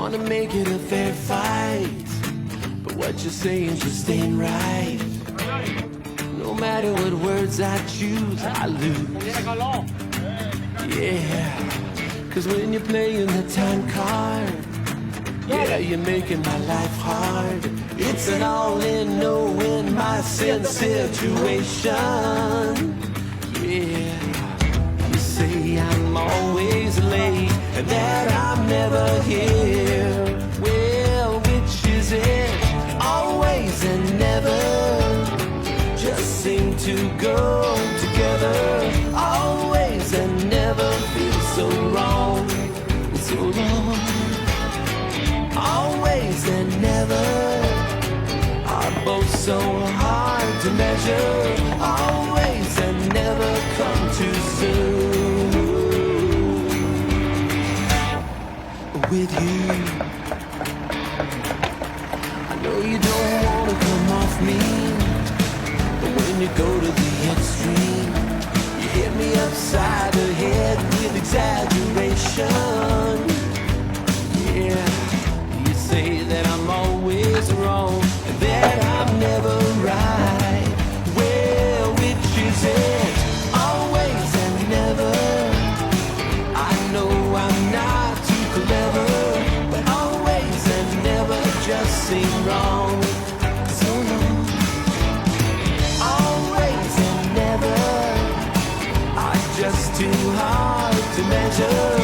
wanna make it a fair fight, but what you're saying just ain't right. No matter what words I choose, I lose. Yeah, 'cause when you're playing the time card, yeah, you're making my life hard. It's an all-in, no-win, my sin situation. Yeah, you say I'm always late and that I'm never here. Well, which is it? Always and never just seem to go together. Always and never feel so wrong, so long. Always and never are both so hard to measure. Always and never come too soon. With you, I know you don't want to come off me, but when you go to the extreme, you hit me upside the head with exaggeration. Yeah, you say that I'm always wrong and that I'm never right. Well, which is it? Always and never. I know I'm not too clever, but always and never just seem wrong. So long. Always and never are just too hard to measure.